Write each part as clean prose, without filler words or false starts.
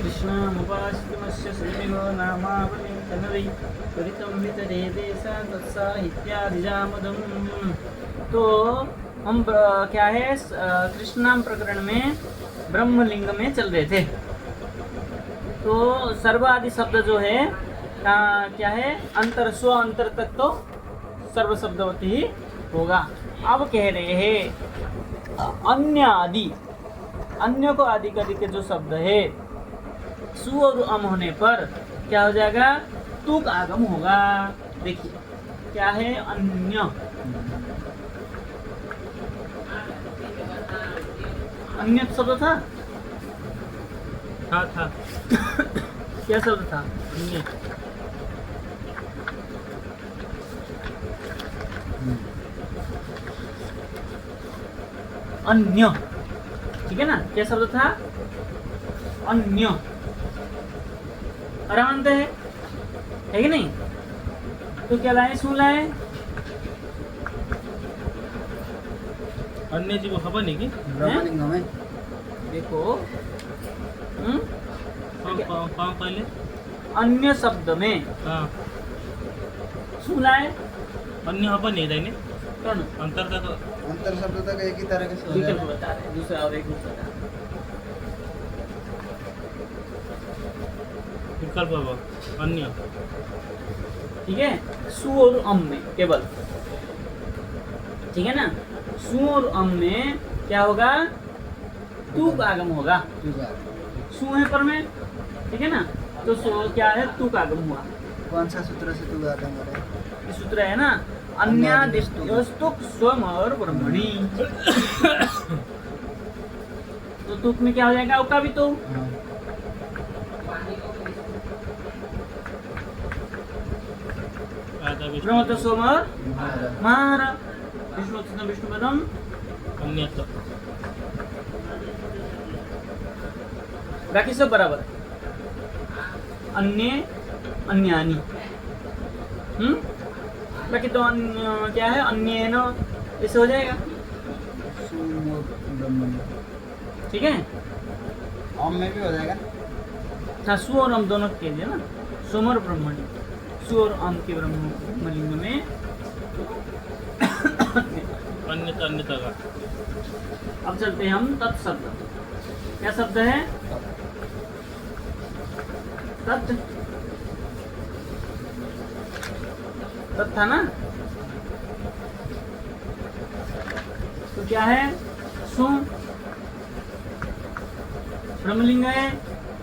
कृष्णमुपाश्रितमस्य श्रीमिगो नामावलिं कनरै त्वरितं वितरे देशा तत्साहित्यादिजामदम्। तो हम क्या है कृष्ण नाम प्रकरण में ब्रह्मलिंग में चल रहे थे। तो सर्व आदि शब्द जो है क्या है अंतर स्व अंतर तक तो सर्व शब्दवती ही होगा। अब कह रहे हैं अन्य आदि, अन्य को आदि करके जो शब्द है सु और अम होने पर क्या हो जाएगा, तुक आगम होगा। देखिए क्या है अन्य, अन्य शब्द था क्या शब्द था अन्य? अन्य, ठीक है ना, क्या शब्द था अन्य। आरामंद है कि नहीं? तो क्या लाए, सुन लाए अन्य जीव हबनी कि ब्रह्मलिंग में देखो पहले अन्य शब्द में सुन लाए अन्य हबनी दाइने कौन अंतर तक अंतर शब्द तक एक ही तरह के से हो विकल्प जाएगा। बता रहे, दूसरा और एक बता रहे। विकल्प होगा अन्य, ठीक है, सु और अम में केवल, ठीक है ना, सु और अम में क्या होगा, तुक आगम होगा। सु है पर में, ठीक है ना, तो सु क्या है, तुक आगम हुआ। कौन सा सूत्र से तू आता है? ये सूत्र है ना, अन्यादिष्टुक स्वम और ब्रह्मणि। तो तुक में क्या हो जाएगा, उका भी तो ब्रह्म तो सोम और महार विष्णु विष्णुपदम अन्य तो बाकी सब बराबर। अन्य अन्यानी, बाकी तो क्या है अन्य न, ऐसे हो जाएगा, ठीक है। ओम में भी हो जाएगा। हाँ, सु और अम दोनों के लिए ना, सोम और ब्रह्मणि, सु और अम के ब्रह्मलिंग में अन्य तो अन्य तक। अब चलते हैं हम तत्शब्द। क्या शब्द है? तत्, तत् था ना, तो क्या है, सु ब्रह्मलिंग है,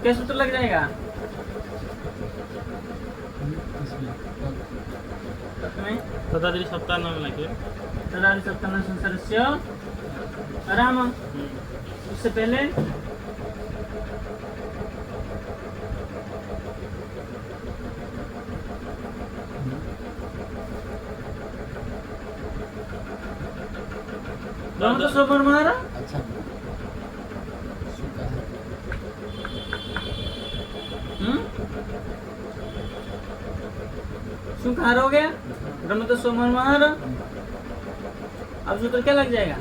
क्या सूत्र लग जाएगा? तदादि सप्ताह नाम लगे तदादि सप्ताह संसारस्य आराम। उससे पहले तो सोमर महारा। अच्छा सुखार हो गया, ब्रह्म तो सोमर महारा। अब सूत्र क्या लग जाएगा?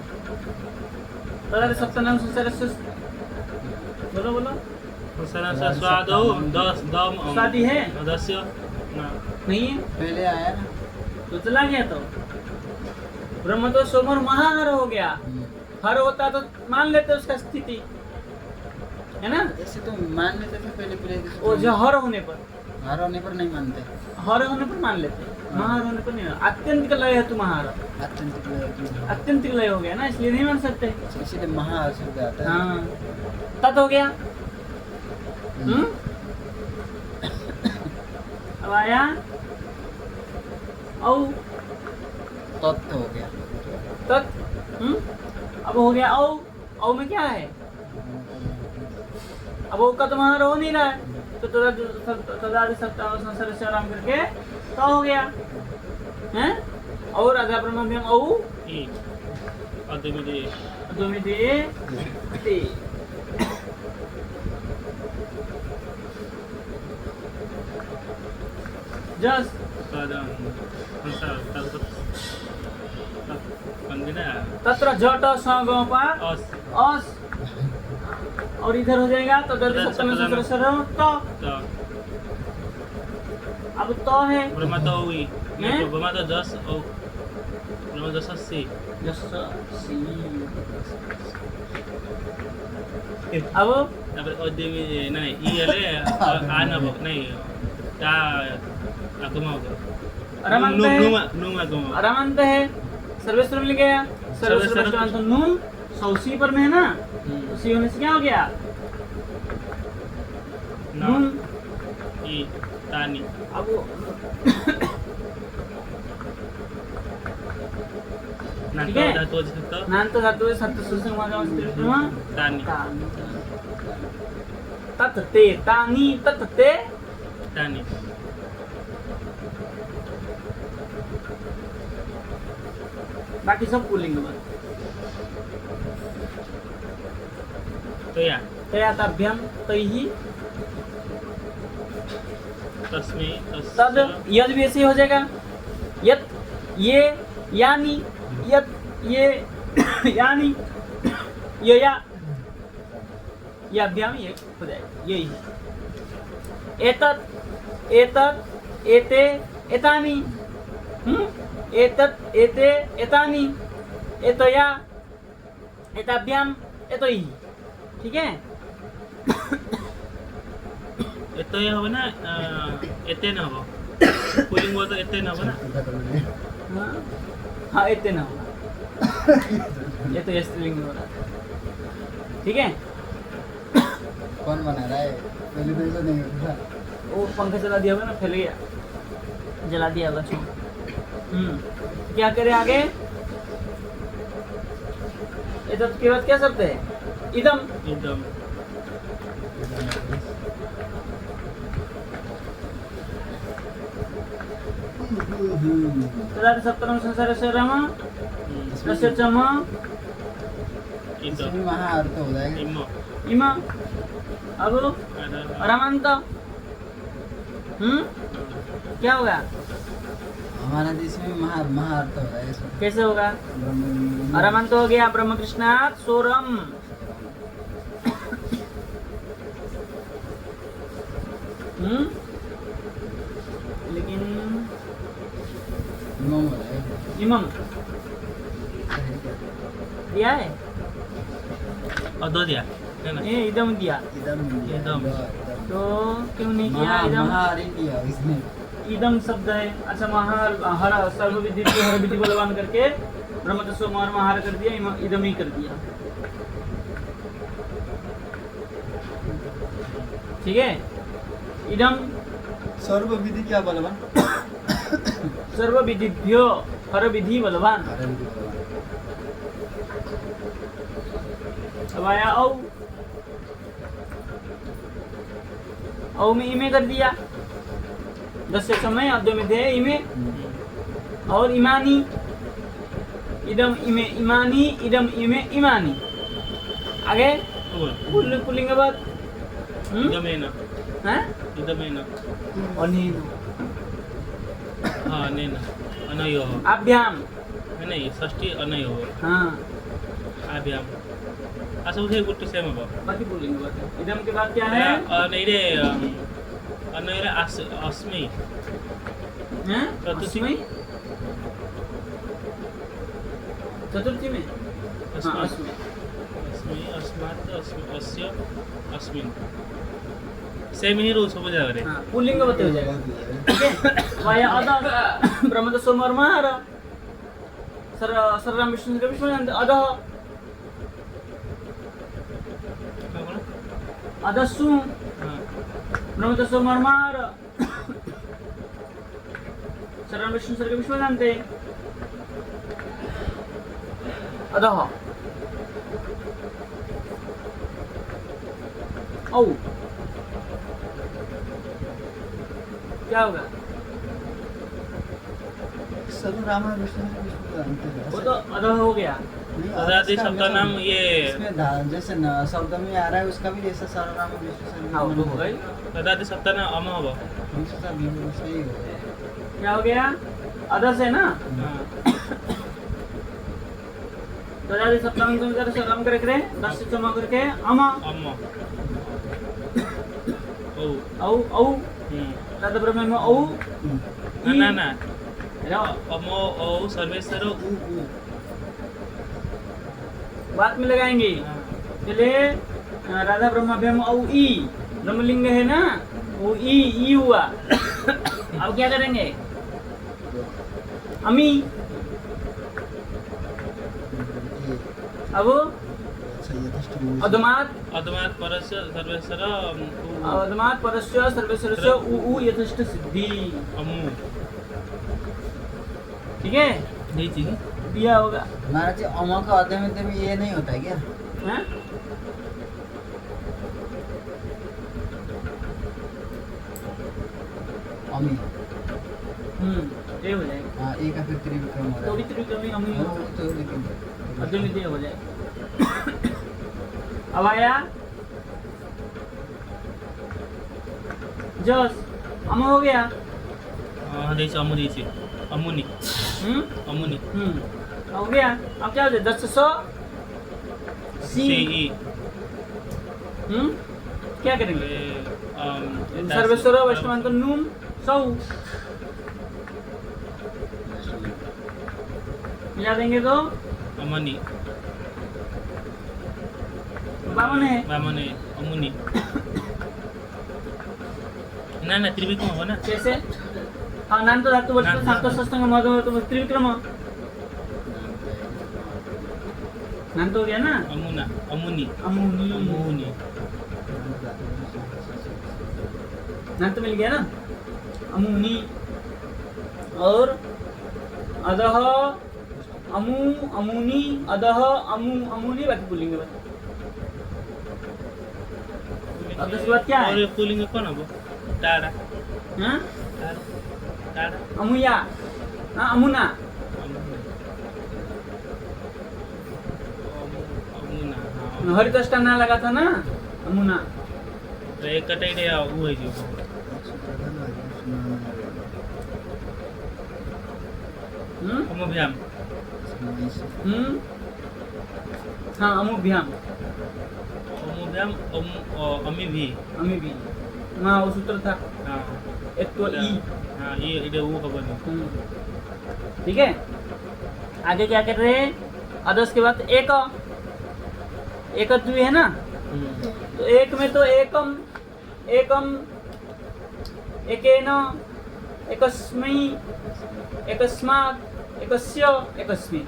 तदादि सप्ताह संसारस्य, बोलो बोलो। स्वादो दस दम स्वादी है, दस्य नहीं है, पहले आया ना। तो चला गया। तो ब्रह्म तो सोमर महाहर हो गया। हर होता तो मान लेते उसका स्थिति, है ना, ऐसे तो मान लेते थे पहले पहले। वो जो हर होने पर, हार होने पर नहीं मानते। हर होने पर मान लेते, महार होने पर नहीं। अत्यंतिक लय है तुम्हार, अत्यंतिक लय। अत्यंतिक लय हो गया ना, इसलिए नहीं मान सकते। इसीलिए महा शब्द आता है। हाँ, तत् हो गया। अब आया औ, तत्व हो गया। तत्, अब हो गया औ। औ में क्या है? अब औ का तो महार हो नहीं रहा है, तो तदादि सप्ताह संसार से आराम करके तो हो गया हैं। और आधा ब्रह्म में औ अद्वैमिदे ते। जस तत्र जट सगपा अस और इधर हो जाएगा तो दर्द सप्तमी सूत्र सरम तो तो अब तो है ब्रह्मा तो हुई हैं? ब्रह्मा तो 10 और ब्रह्मा 10 सी जस सी अब তারপরে অদ্যমি না ই এলে আনব নাই তা আগমা হবে रमंत है নুম আগমা रमंत है सर्वेश्वर मिल गया सर्वेश्वर का अंत नून सौसी पर में है ना उसी होने से क्या हो गया नून ই তানি अब वो না ठीक তো है? ধাতু আছে তো नान्त धातु है सत्य सुसंग मागा তানি तत ते तानी तत ते তানি बाकी सब पुल्लिंग बस তো ইয়া तयाताभ्याम तैहि तस्मै तद यद भी ऐसे ही हो जाएगा यत ये यानी यत ये यानी ये या अभ्याम ये हो जाएगा यही एतत एतत एते एतानि एतत एते एतानि एतया एताभ्याम एतोहि ठीक है এতই হবে না এতে না হবে পুলিং বলতে এতে না হবে না हाँ हाँ इतने ना होगा ये तो स्त्रीलिंग हो रहा है ठीक है कौन बना रहा है पहले तो ऐसा नहीं होता था वो पंखा चला दिया होगा ना फैल गया जला दिया होगा क्या करें आगे इधर के बाद क्या शब्द है इदम একদম तदाद सप्तम संसार से रम तस्य चम itu इसमें वहाँ अर्थ हो जाएगा imo इम अब ada रमंत क्या होगा हमारा देश में महा अर्थ हो जाएगा इसमें कैसे होगा ब्रह्म- रमंत हो गया ब्रह्म कृष्णात सोरम लेकिन इमाम हो जाएगा इमम दिया है और दो दिया है ना ये इदम दिया इदम इदम। तो क्यों नहीं किया इदम महारी किया इसने इदम शब्द है अच्छा महार हर सर्व विधि को हर विधि बलवान करके ब्रह्म तत्व महार महार कर दिया इदम ही कर दिया ठीक है इदम सर्व विधि क्या बलवान सर्व विधिभ्यो हर विधि बलवान अब आया औ में इमे कर दिया 10 से समय अद्य में थे इमे और इमानी इदम इमे इमानी इदम इमे इमानी आगे पुल्लिंग बाद idam ena हैं idam ena और नहीं हाँ nena anayo अभ्याम नहीं षष्ठी अनयो हाँ आभ्याम असो उठे गुट्टी सेम हो बाकी पुल्लिंग बाद इदम के बाद क्या है नहीं रे अनयो रे अस्मि हैं चतुर्थी अस्मि चतुर्थी में हाँ अस्मि अस्मि अस्मात् अस्य अस्मिन् सेम ही रूल सब जगह रे हाँ पुल्लिंग बते हो जाएगा ठीक है वाया अदा ब्रह्म तो सोमवार महार सर राम विष्णु के विष्णु अदा अदस्सु ब्रह्म तो सोमवार महार सर राम विष्णु के विष्णु जानते अदा औ क्या होगा सर्व राम विष्णु जानते हैं वो तो अदा हो गया नहीं, तदादि इसका शब्द नाम ये इसमें जैसे शब्द में आ रहा है उसका भी जैसे सर्व राम विष्णु हाँ वो हो गई तदादि सप्ताह अम हो सही हो गया क्या हो गया अदा से ना तदादि सप्तमी कर सरम करे 10 से चमा करके अम अम्मा ओ औ औ तद ब्रह्म में औ ना ना रा अमो ओ सर्वेश्वर उ बात में लगाएंगे चले राधा ब्रह्माभ्याम औ ई ब्रह्मलिंग है ना वो ई हुआ अब क्या करेंगे अमी अब अधमात अदमात परस्य सर्वेश्वर अधमात परस्य सर्वेश्वरस्य उ यथेष्ट सिद्धि अमु ठीक है नहीं चीज दिया होगा महाराज जी अमा का अध्यय में ये नहीं होता है क्या? हैं अमी ये हो जाएगा हाँ एक का फिर त्रिविक्रम हो तो रहा भी त्रिक्रमी अमी है। वो तो लेकिन अद्वितीय हो जाए अब आया जस अम हो गया हाँ देश अमुनी से अमुनी अमुनी हो गया अब क्या हो जाए 10 से 100 सी सी क्या करेंगे सर्वेश्वर वैष्णवांत नूम 100 मिला देंगे तो अमनी बावन है वामने अमुनी ना ना त्रिविक्रम हो ना कैसे हाँ नान तो धातु वर्ष सात सस्तंग मधु तो त्रिविक्रम नान तो हो गया ना अमुना अमुनी अमुनी अमुनी नान तो मिल गया ना अमुनी और अदह अमु अमुनी अदह अमु अमुनी बाकी बोलेंगे बस अब दूसरी बात क्या है? और ये पुलिंग कौन है वो टाड़ा हाँ टाड़ा अमुया हाँ अमुना अमुना हाँ हरितष्टा ना लगा था ना अमुना तो एक कटाई दे वो है जो अमुभ्याम हाँ अमुभ्याम अमुभ्याम अमी भी अमी भी हाँ वो सूत्र था हाँ एक तो ई हाँ ये इधर वो खबर नहीं ठीक है आगे क्या कर रहे हैं अदस के बाद एक द्वि है ना तो एक में तो एकम एकम एकेन एकस्मै एकस्मात् एकस्य एकस्मिन्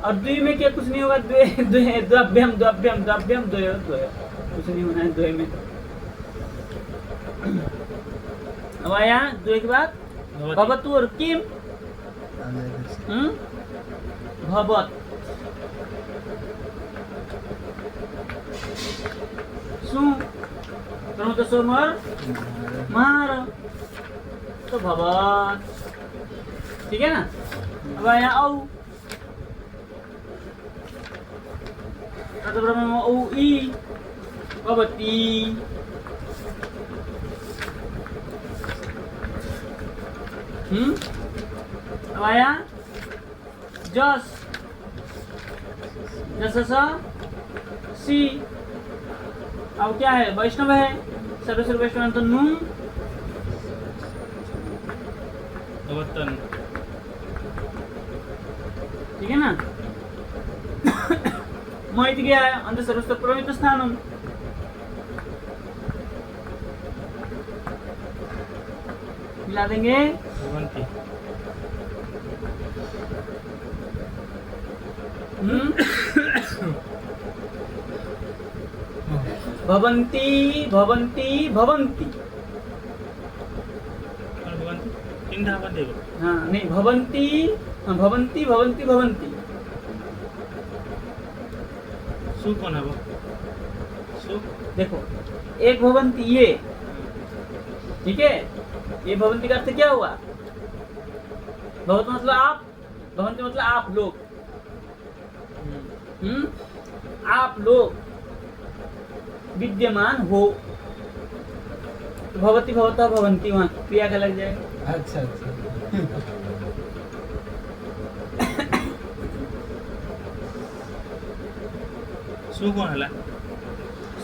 और द्वि में क्या कुछ नहीं होगा द्वे द्वे द्वभ्यम द्वभ्यम द्वभ्यम द्वय द्वय कुछ नहीं होना है द्वय में अब आया द्वय के बाद भवतु और किम भवत सु करो तो सोमर मार तो भवत ठीक है ना अब आया औ तो ब्रह्म औ ई भवती अब आया जस जस सी अब क्या है वैष्णव है सर्वेश्वर वैष्णव तो नूम भवतन ठीक है ना महित गया है अंत सर्वस्व प्रमित स्थानम मिला देंगे भवंती भवंती भवंती भवंती और भवंती तीन धावन देव हाँ नहीं भवंती हाँ, भवंती भवंती भवंती सु कौन है वो सु देखो एक भवंती ये ठीक है ये भवंती का अर्थ क्या हुआ भवत मतलब आप भवंती मतलब आप लोग आप लोग विद्यमान हो तो भवती भवता भवंती वहां क्रिया का लग जाएगा अच्छा अच्छा सु कौन हला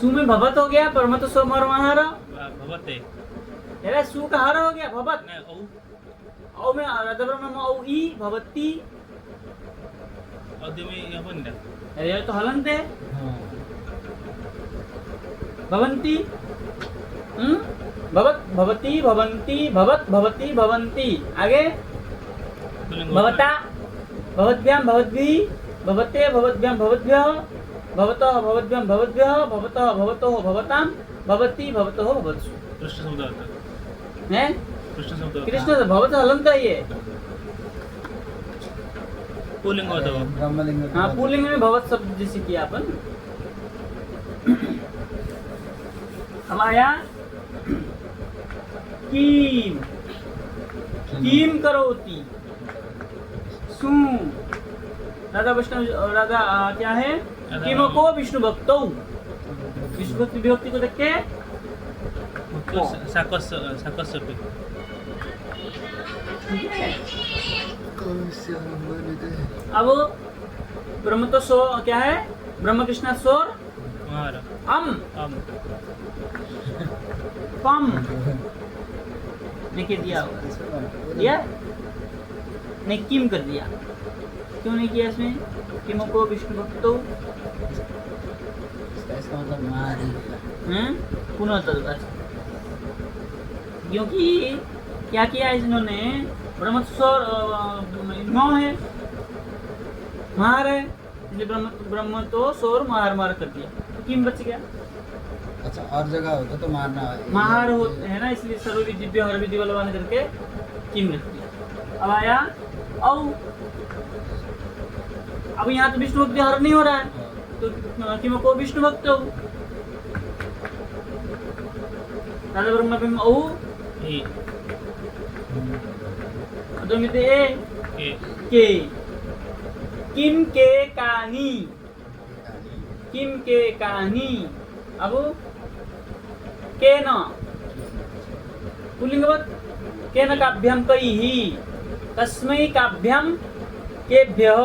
सु में भवत हो गया, परमत सो मर महार। भवते अरे सु का हर हो गया भवत। ने औ औ में रदब्रह्म में औ ई भवती। औ में यहाँ पर नहीं अरे ये तो हलंत है। हाँ भवंती। भवत भवती भवंती भवत भवती भवंती। आगे भवता भवद्भ्याम भवद्भिः भवते भवद्भ्याम भवद्भ्यः भवतः भवद्भ्याम भवद्भ्यः भवतः भवतोः भवतां भवति भवतोः भवत्सु। कृष्ण शब्द आता हैं? कृष्ण शब्द कृष्ण से भवत हलंत है ये। पुल्लिंग होता है ब्रह्मलिंग हाँ पुल्लिंग में भवत शब्द जैसे किया अपन। अब आया कीम। कीम करोति सु। राधा वैष्णव राधा क्या है? किम को विष्णु भक्तौ। विष्णु भक्ति विभक्ति को देख के साकस साकस पे अब ब्रह्म तो सो क्या है? ब्रह्म कृष्ण स्वर हमारा अम हम पम लिख दिया होगा। दिया नहीं किम कर दिया। क्यों नहीं किया इसमें? किम को विष्णु भक्तो इसका मतलब महारी पुनः तदर्थ। क्योंकि क्या किया इन्होंने? ब्रह्म स्वर 9 है, महार है, इसलिए ब्रह्म तो स्वर महार मार कर दिया, तो किम बच गया। अच्छा और जगह होता तो मारना महार हो है ना, इसलिए सर्वविद दिव्य हर विधि बलवान करके किम रख दिया। अब आया औ। अब यहाँ तो विष्णु भक्ति हर नहीं हो रहा है, तो किम को विष्णु भक्त हो। राधा ब्रह्म बिम औ ए अदमित ए ए के किम के कानी। किम के कानी। अब के न पुल्लिंगवत के न काभ्याम कैः कस्मै काभ्याम केभ्यः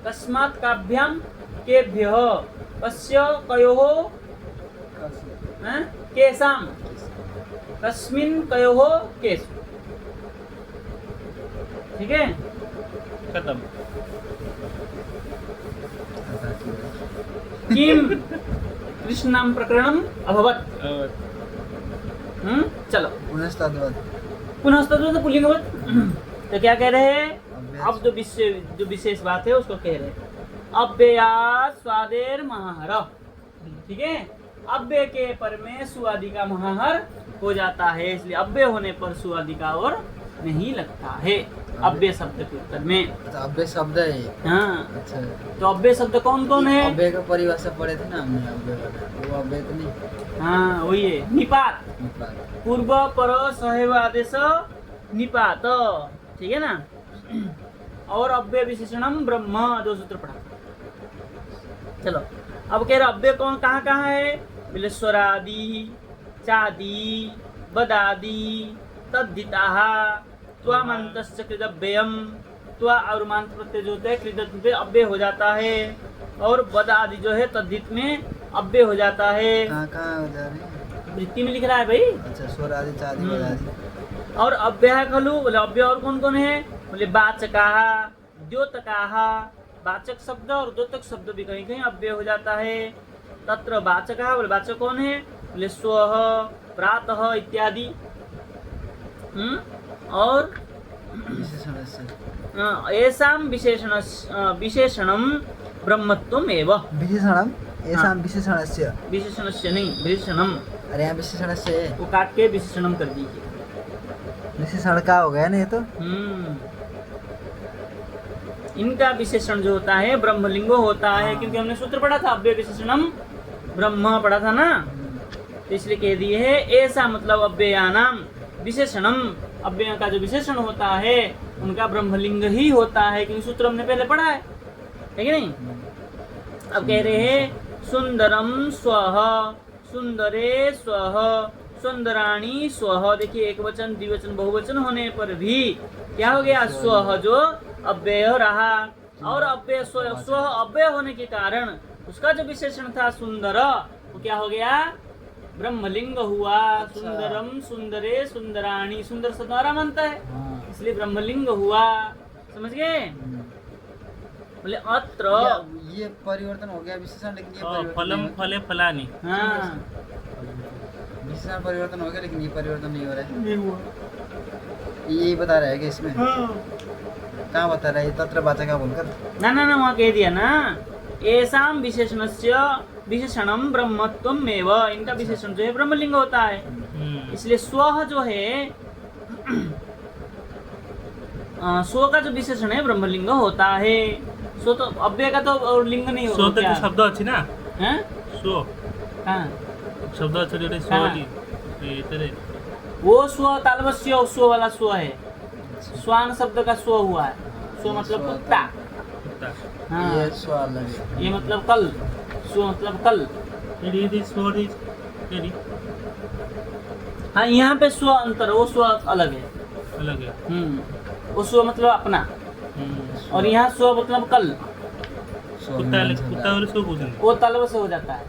कस्मात् काभ्याम केभ्यः कस्य कयोः केषां कस्मिन् कयोः केषु। ठीक है खत्म किम कृष्णाम प्रकरणम अभवत। चलो पुनः तद्वत् पुल्लिंगवत। तो क्या कह रहे हैं? अब जो विशेष बात है उसको कह रहे हैं अव्ययात् स्वादेर महाहर। ठीक है, अव्यय के पर में सुआदि का महाहर हो जाता है, इसलिए अव्यय होने पर सुआदि का और नहीं लगता है अव्यय शब्द के उत्तर में। अच्छा अव्यय शब्द है ये। हाँ अच्छा तो अव्यय शब्द कौन कौन है? अव्यय का परिभाषा पढ़े थे ना हमने, अव्यय वाला वो अव्यय तो नहीं। हाँ वही है निपात। पूर्व पर सहैव आदेश निपात। ठीक है ना। और अव्यय विशेषणम ब्रह्म, 2 सूत्र पढ़ा। चलो अब कह रहे अव्यय कौन कहाँ कहाँ है? बोले स्वरादि चादि बदादि तद्धिताः त्वामन्तश्च कृदव्ययम्। त्वा और मांत प्रत्यय जो होता है कृदत पे अव्यय हो जाता है, और बद आदि जो है तद्धित में अव्यय हो जाता है। कहाँ हो जा रहे हैं? वृत्ति में लिख रहा है भाई। अच्छा स्वर आदि चादि बद आदि। और अव्यय खलु बोले अव्यय और कौन कौन है? बोले वाचकाः द्योतकाः। वाचक शब्द और द्योतक शब्द भी कहीं कहीं अव्यय हो जाता है। तत्र वाचकाः बोले वाचक कौन है? बोले स्वः प्रातः इत्यादि। और येषां विशेषणं ब्रह्मत्वम् एव। विशेषणम येषां विशेषणस्य। विशेषणस्य नहीं विशेषणम। अरे यहाँ विशेषणस्य है। वो काट के विशेषणम कर दीजिए। विशेषण का हो गया ना ये तो। इनका विशेषण जो होता है ब्रह्मलिंगो होता है, क्योंकि हमने सूत्र पढ़ा था अव्यय विशेषणम ब्रह्म पढ़ा था ना, तो इसलिए कह दिए है ऐसा मतलब अव्ययानाम विशेषणम। अव्यय का जो विशेषण होता है उनका ब्रह्मलिंग ही होता है, क्योंकि सूत्र हमने पहले पढ़ा है कि नहीं। अब कह रहे हैं सुंदरम स्वः सुंदरे स्वः सुंदराणी स्वः। देखिए एक वचन द्विवचन बहुवचन होने पर भी क्या हो गया? स्वः जो अव्यय रहा, और अव्यय स्व अव्यय होने के कारण उसका जो विशेषण था सुंदर, वो क्या हो गया? ब्रह्मलिंग हुआ। सुंदरम, सुंदरे, सुंदराणी, सुंदर सद्वारा मानता है, हाँ। इसलिए ब्रह्मलिंग हुआ। समझ गए? बोले अत्र, ये परिवर्तन हो गया विशेषण, लेकिन ये परिवर्तन फलम नहीं फले फलानी। हाँ हुआ। विशेषण परिवर्तन हो गया, लेकिन ये परिवर्तन नहीं हो रहा है। नहीं हुआ। यही बता रहा है कि इसमें कहाँ बता रहा है? ये तत्र वाचक बोलकर ना ना ना, वहाँ कह दिया ना, एसाम विशेषणस्य विशेषणम ब्रह्मत्वम एव, इनका विशेषण जो है ब्रह्मलिंग होता है। इसलिए स्व जो है स्व का जो विशेषण है ब्रह्मलिंग होता है। स्व तो अव्यय का तो लिंग नहीं सो होगा। तो क्या शब्द अच्छी ना, हैं? सो हाँ, शब्द अच्छे रे, सो हाँ। वाली तेरे वो स्व तालवस्य स्व वाला स्व है। स्वान शब्द का स्व हुआ है। स्व मतलब कुत्ता। कुत्ता। हाँ, ये सवाल लगे। ये मतलब कल। स्व मतलब कल। ये सॉरी तेरी हाँ, यहाँ पे स्व अंतर, वो स्व अलग है। अलग है। वो स्व मतलब अपना, और यहाँ स्व मतलब कल। कुत्ता कुत्ता और सो पूछेंगे। वो तलव से हो जाता है।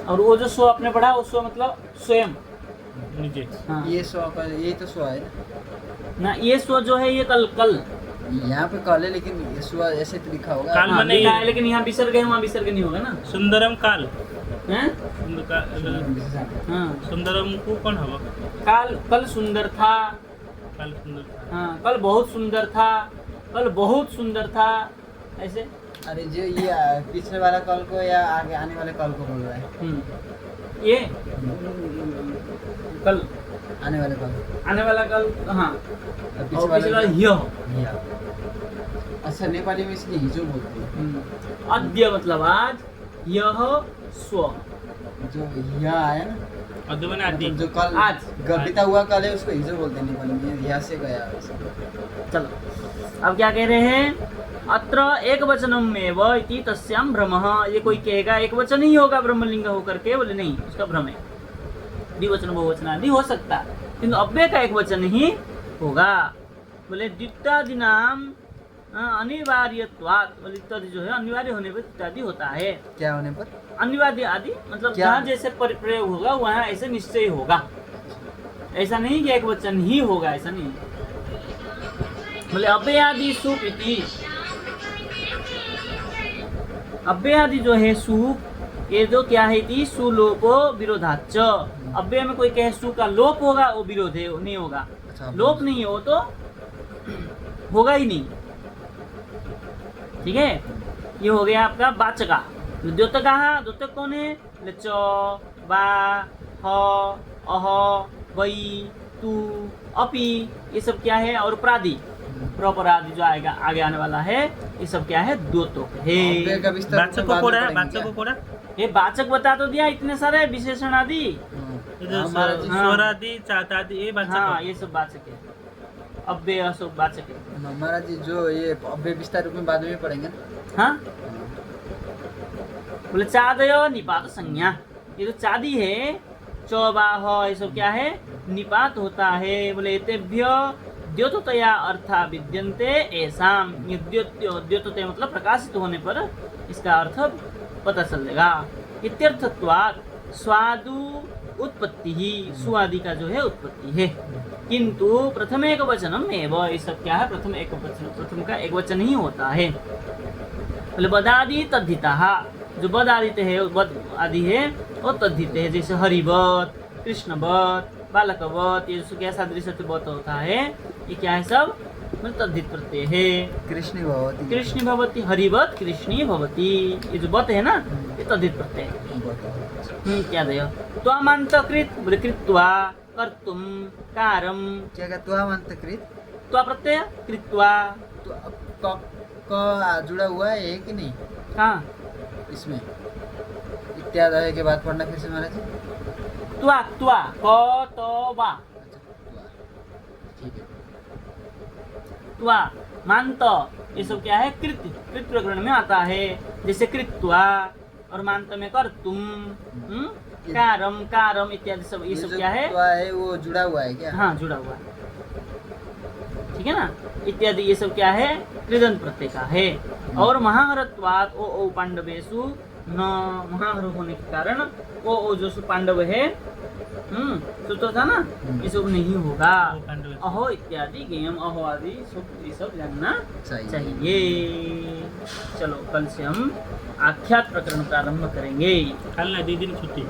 और वो जो स्व आपने पढ़ा, वो स्व मतलब स्वयं। नीचे हाँ। ये स्व का, यही तो स्व है ना, ये स्व जो है ये कल कल। यहाँ पे कल है, लेकिन ये स्व ऐसे तो लिखा होगा। काल हाँ, माने लिखा है, लेकिन यहाँ विसर्ग है, वहाँ विसर्ग नहीं होगा ना। सुंदरम काल। हैं? विशेषण। हाँ, सुंदरम को कौन हवा? काल कल सुंदर था। काल सुंदर था। हाँ, कल बहुत सुंदर था। कल बहुत सुंदर था, ऐसे। अरे जो ये पिछले वाला कल को या आगे आने वाले कल को बोल रहा है? ये कल, आने वाले कल। आने वाला कल। हाँ, और और पिछला यह। या। अच्छा, नेपाली में इसलिए हिजो बोलते हैं। अद्य मतलब आज, यह स्व। जो यह है ना, अद्य आदि। मतलब जो कल आज। बीता हुआ कल है, उसको हिजो बोलते हैं नेपाली में। यहाँ से गया वैसे। चलो, अब क्या कह रहे हैं? अत्र एक वचनम एव इति तस्याम भ्रमः। ये कोई कहेगा एक वचन ही होगा ब्रह्मलिंग होकर के, बोले नहीं, उसका भ्रम है। द्विवचन बहुवचन आदि हो सकता है, किंतु अव्यय का एक वचन ही होगा। बोले द्वित्वादि नाम अनिवार्यत्वात्, बोले इत्यादि जो है अनिवार्य होने पर इत्यादि होता है। क्या होने पर? अनिवार्य आदि मतलब क्या? जहाँ जैसे प्रयोग होगा वहाँ ऐसे निश्चय होगा। ऐसा नहीं कि एक वचन ही होगा, ऐसा नहीं। बोले अव्ययादि सुप इति, अव्ययादि जो है सुप, ये जो क्या है इति सुलोपो विरोधाच्च। अव्यय में कोई कहे सु का लोप होगा, वो विरोध है, नहीं होगा। अच्छा, लोप नहीं हो तो होगा ही नहीं। ठीक है, ये हो गया आपका वाचका। द्योतक द्योतक कौन है? च, बा, ह, अह, वई, तू, अपि, ये सब क्या है? और प्रादि, प्रपरादि जो आएगा आगे आने वाला है, ये सब क्या है? द्योतक है। अव्यय का विस्तार बाचक को पढ़ा है, बाचक को पढ़ा। ये वाचक बता तो दिया, इतने सारे विशेषण आदि। हमारा जो हाँ। स्वरादि चातादि ये बाचक हाँ, है। ये सब वाचक है। अव्यय सब वाचक है। महाराज जी जो ये अव्यय विस्तार रूप में बाद में पढ़ेंगे ना। हाँ, बोले चादय निपात संज्ञा। ये जो चादी है, चौबाह, ये सब क्या है? निपात होता है। बोले एतेभ्य द्योततया अर्था विद्यन्ते ऐसाम। ये द्योततया मतलब प्रकाशित होने पर इसका अर्थ पता चलेगा। इत्यर्थत्वात् स्वादु उत्पत्ति ही, स्वादि का जो है उत्पत्ति है। किंतु प्रथम एक वचनम एव, ये सब क्या है? प्रथम एक वचन, प्रथम का एक वचन ही होता है। बोले बदादि तद्धिता, जो बद आदित्य है, बद आदि है वो तद्धित है। जैसे हरिवत, कृष्णवत, बालकवत, ये जो क्या सादृश्य बत होता है, ये क्या है? सब मतलब तद्धित प्रत्यय है। कृष्ण भगवती। कृष्ण भवती, हरिवत कृष्णी भवती, ये जो बत है ना, ये तद्धित प्रत्यय है। क्या दया त्वामंतकृत, बोले कृत्वा, कर्तुम, कारम, क्या क्या त्वामंतकृत? त्वा प्रत्यय, कृत्वा। तो अब क जुड़ा हुआ है कि नहीं हाँ, इसमें? इत्यादि के बाद पढ़ना फिर से महाराज जी। त्वा त्वा क तो वा, अच्छा, त्वा। ठीक है। त्वा मांत, ये सब क्या है? कृत, कृत प्रकरण में आता है। जैसे कृत्वा, और मांत में कर्तुम, कारम, कारम इत्यादि सब, ये सब क्या है? त्वा है वो जुड़ा हुआ है क्या? हाँ, जुड़ा हुआ है। ठीक है ना, इत्यादि ये सब क्या है, कृदंत प्रत्यय का है। और महाहरत्वात् ओ पांडवेषु न, महाहर होने के कारण ओ जो पांडव है, सूत्र था ना, ये सब नहीं होगा। वो पांडव। अहो इत्यादि गेम, अहो आदि सब ये सब जानना चाहिए। चाहिए। चलो कल से हम आख्यात प्रकरण प्रारंभ करेंगे। कल ना 2 दिन छुट्टी।